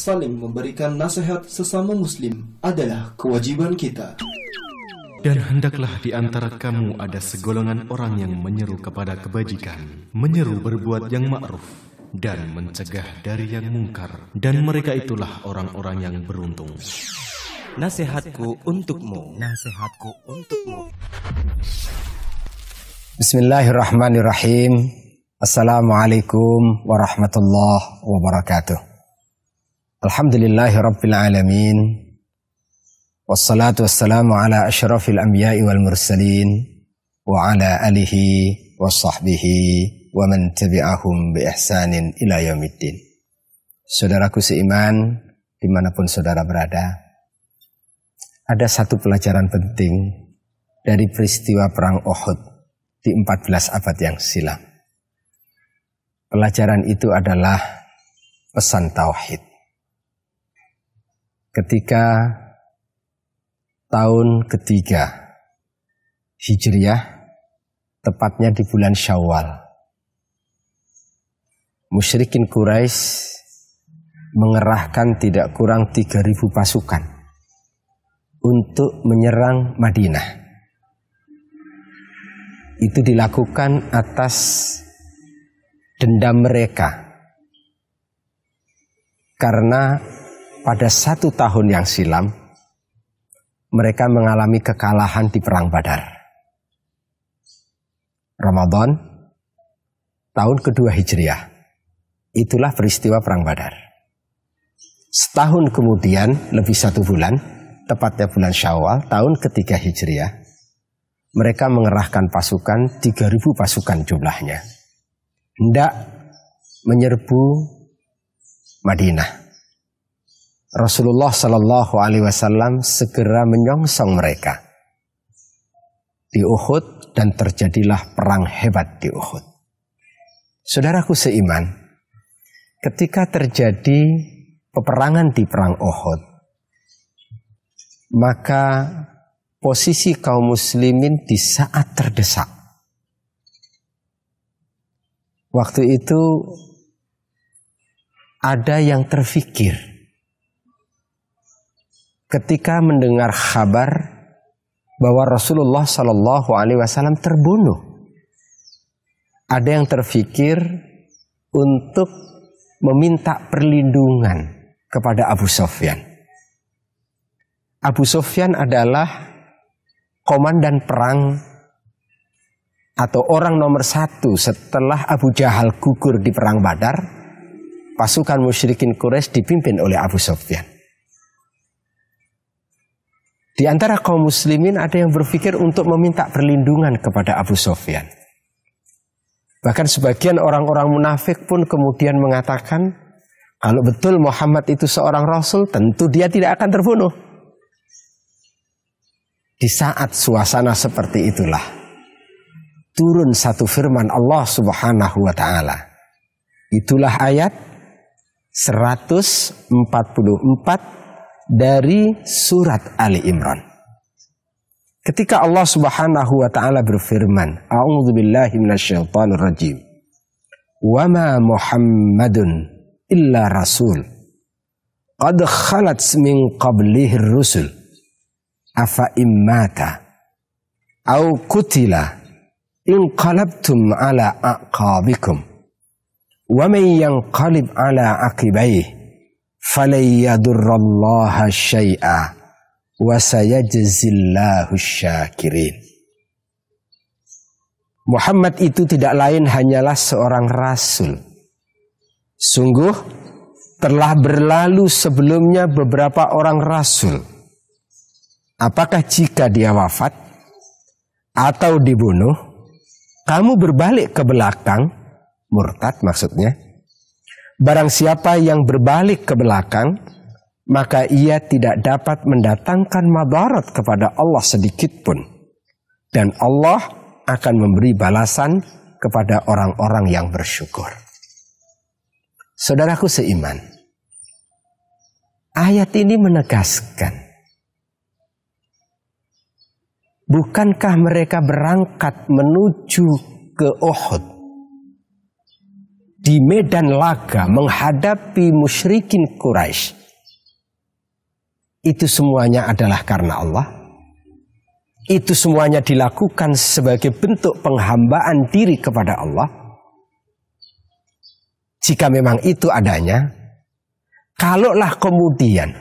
saling memberikan nasihat sesama muslim adalah kewajiban kita. Dan hendaklah di antara kamu ada segolongan orang yang menyeru kepada kebajikan, menyeru berbuat yang ma'ruf, dan mencegah dari yang mungkar. Dan mereka itulah orang-orang yang beruntung. Nasihatku untukmu. Nasihatku untukmu. Bismillahirrahmanirrahim. Assalamualaikum warahmatullahi wabarakatuh. Alhamdulillahi rabbil alamin. Wassalatu wassalamu ala asyrafil anbiya'i wal mursalin wa ala alihi wa sahbihi wa man tabi'ahum bi ihsanin ila yaumiddin. Saudaraku seiman, dimanapun saudara berada, ada satu pelajaran penting dari peristiwa perang Uhud di 14 abad yang silam. Pelajaran itu adalah pesan tauhid. Ketika tahun ketiga Hijriah, tepatnya di bulan Syawal, musyrikin Quraisy mengerahkan tidak kurang 3.000 pasukan untuk menyerang Madinah. Itu dilakukan atas dendam mereka karena pada 1 tahun yang silam mereka mengalami kekalahan di Perang Badar. Ramadan, tahun kedua Hijriah. Itulah peristiwa Perang Badar. Setahun kemudian, lebih 1 bulan, tepatnya bulan Syawal, tahun ketiga Hijriah, mereka mengerahkan pasukan, 3.000 pasukan jumlahnya, hendak menyerbu Madinah. Rasulullah Shallallahu Alaihi Wasallam segera menyongsong mereka di Uhud dan terjadilah perang hebat di Uhud. Saudaraku seiman, ketika terjadi peperangan di perang Uhud, maka posisi kaum muslimin di saat terdesak. Waktu itu ada yang terfikir ketika mendengar kabar bahwa Rasulullah Shallallahu Alaihi Wasallam terbunuh. Ada yang terfikir untuk meminta perlindungan kepada Abu Sufyan. Abu Sufyan adalah komandan perang atau orang nomor 1 setelah Abu Jahal gugur di perang Badar. Pasukan musyrikin Quraisy dipimpin oleh Abu Sufyan. Di antara kaum muslimin ada yang berpikir untuk meminta perlindungan kepada Abu Sufyan. Bahkan sebagian orang-orang munafik pun kemudian mengatakan, kalau betul Muhammad itu seorang rasul, tentu dia tidak akan terbunuh. Di saat suasana seperti itulah turun satu firman Allah Subhanahu wa taala. Itulah ayat 144 dari surat Ali Imran. Ketika Allah Subhanahu wa taala berfirman, A'udzubillahi minasyaitonir rajim. Wa ma Muhammadun illa rasul qad khalat min qablihi rusul afa immata au qutila in qalabtum ala aqabikum wa man yanqalib ala aqibaihi falayyadurrallaha syai'a wa sayajzillahu syakirin. Muhammad itu tidak lain hanyalah seorang rasul. Sungguh telah berlalu sebelumnya beberapa orang rasul. Apakah jika dia wafat atau dibunuh, kamu berbalik ke belakang, murtad maksudnya, barang siapa yang berbalik ke belakang, maka ia tidak dapat mendatangkan madarat kepada Allah sedikit pun. Dan Allah akan memberi balasan kepada orang-orang yang bersyukur. Saudaraku seiman, ayat ini menegaskan, bukankah mereka berangkat menuju ke Uhud di medan laga menghadapi musyrikin Quraisy, itu semuanya adalah karena Allah. Itu semuanya dilakukan sebagai bentuk penghambaan diri kepada Allah. Jika memang itu adanya, kalaulah kemudian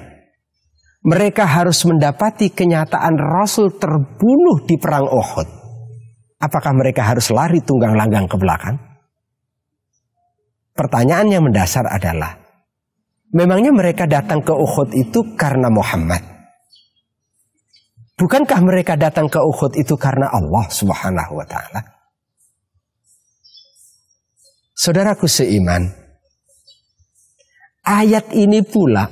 mereka harus mendapati kenyataan Rasul terbunuh di perang Uhud, apakah mereka harus lari tunggang langgang ke belakang? Pertanyaan yang mendasar adalah, memangnya mereka datang ke Uhud itu karena Muhammad? Bukankah mereka datang ke Uhud itu karena Allah Subhanahu wa ta'ala? Saudaraku seiman, ayat ini pula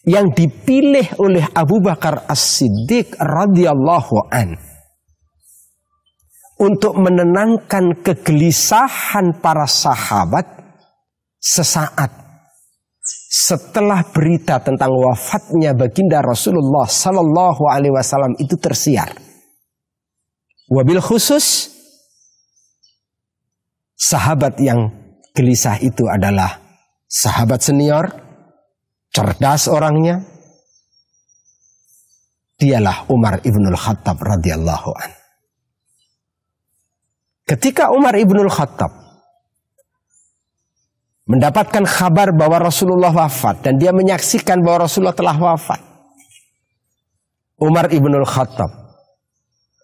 yang dipilih oleh Abu Bakar As-Siddiq radhiyallahu an untuk menenangkan kegelisahan para sahabat sesaat setelah berita tentang wafatnya baginda Rasulullah sallallahu alaihi wasallam itu tersiar. Wabil khusus sahabat yang gelisah itu adalah sahabat senior, cerdas orangnya. Dialah Umar ibnul Khattab radhiyallahu anhu. Ketika Umar ibnul Khattab mendapatkan kabar bahwa Rasulullah wafat dan dia menyaksikan bahwa Rasulullah telah wafat, Umar ibnul Khattab,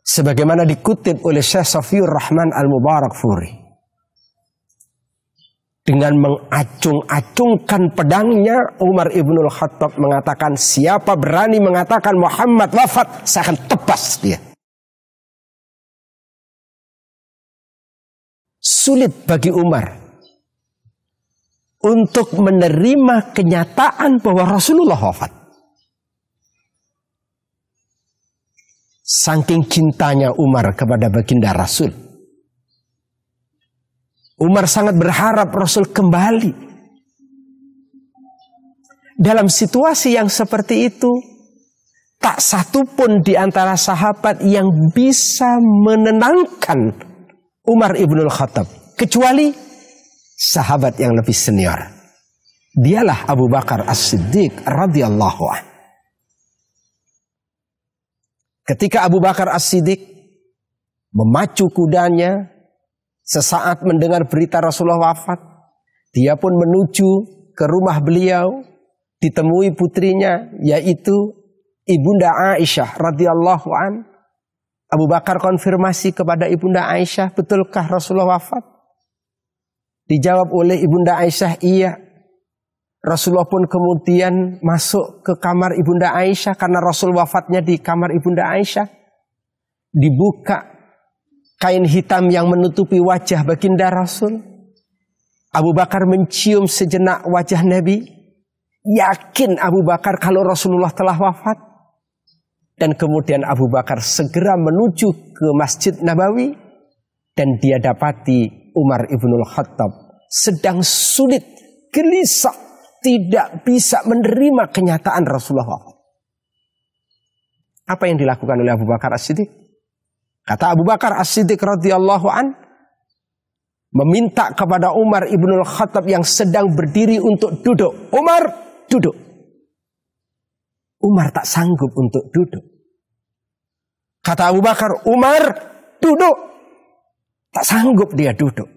sebagaimana dikutip oleh Syekh Safiur Rahman Al-Mubarakfuri, dengan mengacung-acungkan pedangnya, Umar ibnul Khattab mengatakan, siapa berani mengatakan Muhammad wafat, saya akan tebas dia. Sulit bagi Umar untuk menerima kenyataan bahwa Rasulullah wafat. Saking cintanya Umar kepada baginda Rasul, Umar sangat berharap Rasul kembali. Dalam situasi yang seperti itu, tak satu pun di antara sahabat yang bisa menenangkan Umar ibnul Khattab, kecuali sahabat yang lebih senior. Dialah Abu Bakar As-Siddiq radhiyallahu anhu. Ketika Abu Bakar As-Siddiq memacu kudanya sesaat mendengar berita Rasulullah wafat, dia pun menuju ke rumah beliau, ditemui putrinya yaitu Ibunda Aisyah radhiyallahu anha. Abu Bakar konfirmasi kepada Ibunda Aisyah, betulkah Rasulullah wafat? Dijawab oleh Ibunda Aisyah, iya. Rasulullah pun kemudian masuk ke kamar Ibunda Aisyah karena Rasul wafatnya di kamar Ibunda Aisyah. Dibuka kain hitam yang menutupi wajah baginda Rasul. Abu Bakar mencium sejenak wajah Nabi. Yakin Abu Bakar kalau Rasulullah telah wafat. Dan kemudian Abu Bakar segera menuju ke Masjid Nabawi. Dan dia dapati Umar ibnul Khattab sedang sulit, gelisah, tidak bisa menerima kenyataan Rasulullah wafat. Apa yang dilakukan oleh Abu Bakar As-Siddiq? Kata Abu Bakar As-Siddiq radhiyallahu an, meminta kepada Umar ibnul Khattab yang sedang berdiri untuk duduk. Umar, duduk. Umar tak sanggup untuk duduk. Kata Abu Bakar, Umar, duduk. Tak sanggup dia duduk.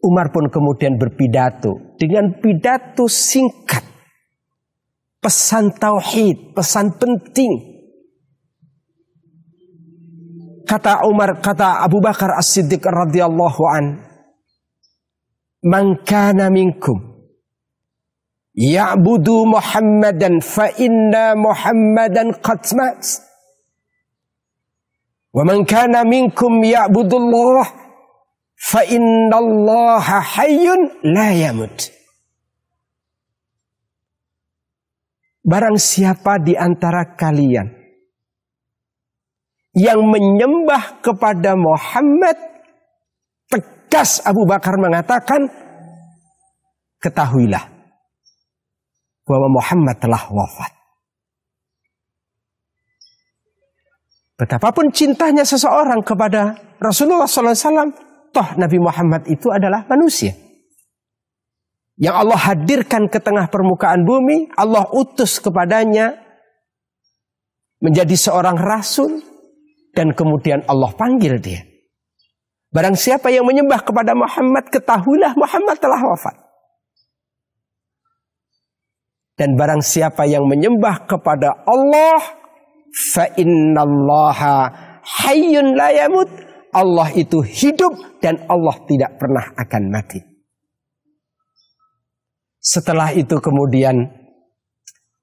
Umar pun kemudian berpidato dengan pidato singkat. Pesan tauhid, pesan penting. Kata Umar, kata Abu Bakar As-Siddiq radhiyallahu an, "Man kana minkum ya'budu Muhammadan fa inna Muhammadan qad mat. Wa man kana minkum ya'budullah fa innallaha hayyun la yamut." Barang siapa di antara kalian yang menyembah kepada Muhammad, tegas Abu Bakar mengatakan, ketahuilah bahwa Muhammad telah wafat. Betapapun cintanya seseorang kepada Rasulullah SAW, toh Nabi Muhammad itu adalah manusia yang Allah hadirkan ke tengah permukaan bumi. Allah utus kepadanya menjadi seorang rasul, dan kemudian Allah panggil dia. Barang siapa yang menyembah kepada Muhammad, ketahuilah Muhammad telah wafat. Dan barang siapa yang menyembah kepada Allah, fa innallaha hayyun la yamut. Allah itu hidup dan Allah tidak pernah akan mati. Setelah itu kemudian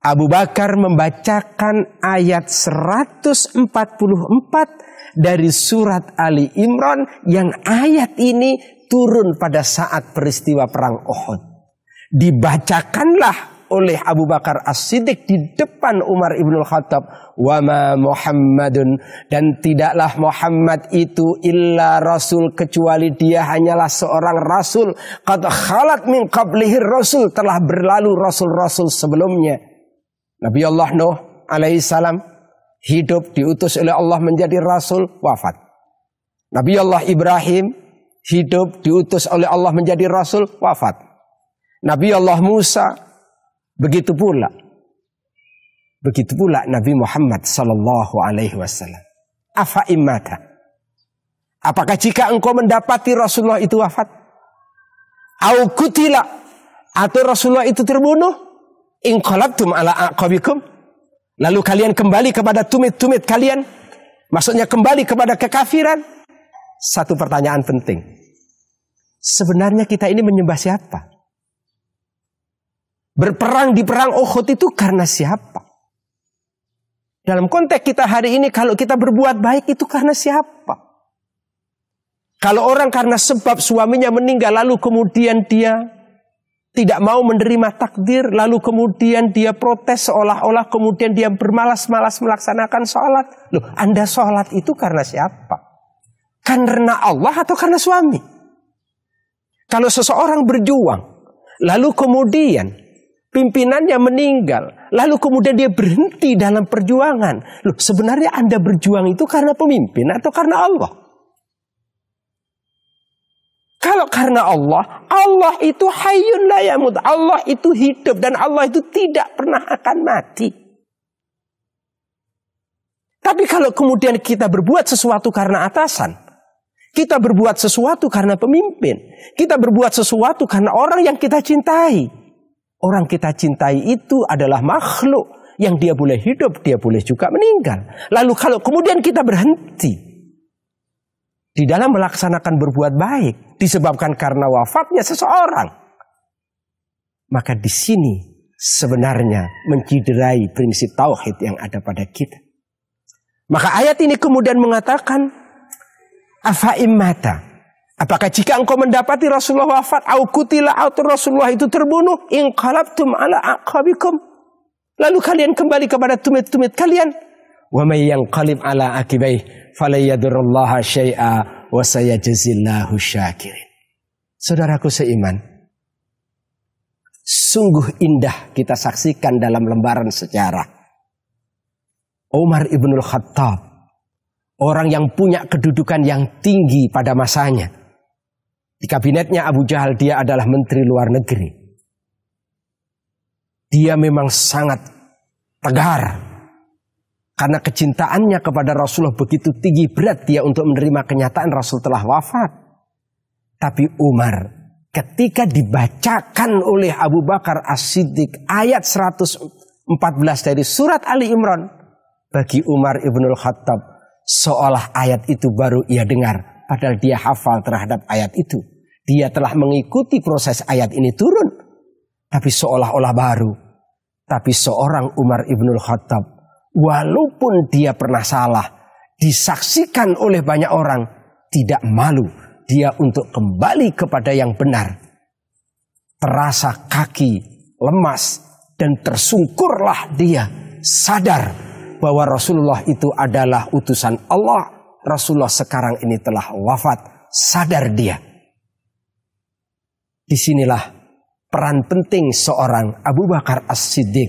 Abu Bakar membacakan ayat 144 dari surat Ali Imran, yang ayat ini turun pada saat peristiwa perang Uhud. Dibacakanlah oleh Abu Bakar As-Siddiq di depan Umar ibn Khattab. Wa ma Muhammadun, dan tidaklah Muhammad itu illa rasul, kecuali dia hanyalah seorang rasul. Qad khalat min qablihi rasul, telah berlalu rasul-rasul sebelumnya. Nabi Allah Nuh alaihissalam hidup, diutus oleh Allah menjadi rasul, wafat. Nabi Allah Ibrahim hidup, diutus oleh Allah menjadi rasul, wafat. Nabi Allah Musa begitu pula. Begitu pula Nabi Muhammad sallallahu alaihi wasallam. Afa immata, apakah jika engkau mendapati Rasulullah itu wafat, au kutila, atau Rasulullah itu terbunuh, inqalabtum ala aqabikum, lalu kalian kembali kepada tumit-tumit kalian, maksudnya kembali kepada kekafiran. Satu pertanyaan penting, sebenarnya kita ini menyembah siapa? Berperang di perang Uhud itu karena siapa? Dalam konteks kita hari ini, kalau kita berbuat baik itu karena siapa? Kalau orang karena sebab suaminya meninggal, lalu kemudian dia tidak mau menerima takdir, lalu kemudian dia protes seolah-olah kemudian dia bermalas-malas melaksanakan sholat. Loh, Anda sholat itu karena siapa? Karena Allah atau karena suami? Kalau seseorang berjuang, lalu kemudian pimpinannya meninggal, lalu kemudian dia berhenti dalam perjuangan. Loh, sebenarnya Anda berjuang itu karena pemimpin atau karena Allah? Kalau karena Allah, Allah itu hayyun la yamut. Allah itu hidup dan Allah itu tidak pernah akan mati. Tapi kalau kemudian kita berbuat sesuatu karena atasan, kita berbuat sesuatu karena pemimpin, kita berbuat sesuatu karena orang yang kita cintai. Orang kita cintai itu adalah makhluk yang dia boleh hidup, dia boleh juga meninggal. Lalu kalau kemudian kita berhenti di dalam melaksanakan berbuat baik disebabkan karena wafatnya seseorang, maka di sini sebenarnya menciderai prinsip tauhid yang ada pada kita. Maka ayat ini kemudian mengatakan, afa immata, apakah jika engkau mendapati Rasulullah wafat, au kutila, atau Rasulullah itu terbunuh, inqalabtum ala aqabikum, lalu kalian kembali kepada tumit-tumit kalian. Wa may yanqalib ala aqibaih falayadurrullaha syai'a wa sayajzillahu syakirin. Saudaraku seiman, sungguh indah kita saksikan dalam lembaran sejarah Umar ibn Khattab, orang yang punya kedudukan yang tinggi pada masanya. Di kabinetnya Abu Jahal dia adalah menteri luar negeri. Dia memang sangat tegar karena kecintaannya kepada Rasulullah begitu tinggi, berat dia untuk menerima kenyataan Rasul telah wafat. Tapi Umar ketika dibacakan oleh Abu Bakar As-Siddiq ayat 114 dari surat Ali Imran, bagi Umar ibnul Khattab seolah ayat itu baru ia dengar, padahal dia hafal terhadap ayat itu. Dia telah mengikuti proses ayat ini turun, tapi seolah-olah baru. Tapi seorang Umar ibnul Khattab, walaupun dia pernah salah, disaksikan oleh banyak orang, tidak malu dia untuk kembali kepada yang benar. Terasa kaki lemas dan tersungkurlah dia, sadar bahwa Rasulullah itu adalah utusan Allah. Rasulullah sekarang ini telah wafat, sadar dia. Disinilah peran penting seorang Abu Bakar As-Siddiq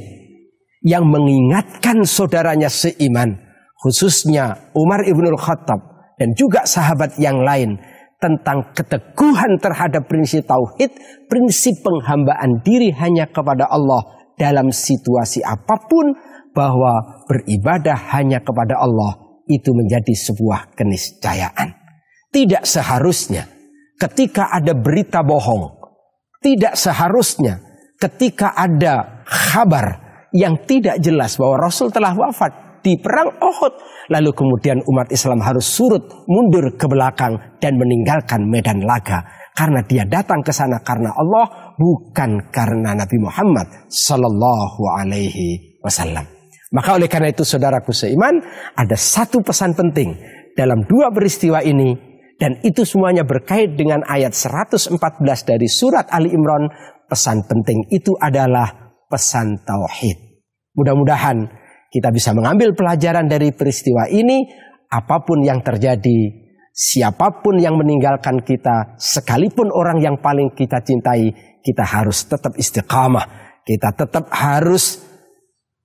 yang mengingatkan saudaranya seiman, khususnya Umar ibnul Khattab, dan juga sahabat yang lain tentang keteguhan terhadap prinsip tauhid, prinsip penghambaan diri hanya kepada Allah dalam situasi apapun, bahwa beribadah hanya kepada Allah itu menjadi sebuah keniscayaan. Tidak seharusnya ketika ada berita bohong, tidak seharusnya ketika ada kabar yang tidak jelas bahwa Rasul telah wafat di perang Uhud, lalu kemudian umat Islam harus surut mundur ke belakang dan meninggalkan medan laga karena dia datang ke sana karena Allah, bukan karena Nabi Muhammad sallallahu alaihi wasallam. Maka oleh karena itu saudaraku seiman, ada satu pesan penting dalam dua peristiwa ini, dan itu semuanya berkait dengan ayat 114 dari surat Ali Imran. Pesan penting itu adalah pesan tauhid. Mudah-mudahan kita bisa mengambil pelajaran dari peristiwa ini. Apapun yang terjadi, siapapun yang meninggalkan kita, sekalipun orang yang paling kita cintai, kita harus tetap istiqamah. Kita tetap harus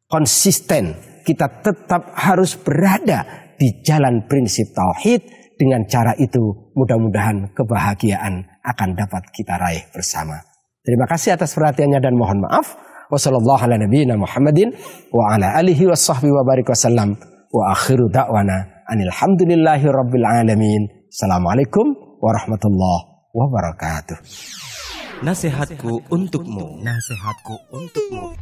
konsisten. Kita tetap harus berada di jalan prinsip tauhid. Dengan cara itu mudah-mudahan kebahagiaan akan dapat kita raih bersama. Terima kasih atas perhatiannya dan mohon maaf. Wassallallahu ala nabiyyina Muhammadin wa ala alihi washabbihi wa barik wasallam. Wa akhiru da'wana anil hamdulillahi rabbil alamin. Assalamualaikum warahmatullahi wabarakatuh. Nasihatku untukmu. Nasihatku untukmu.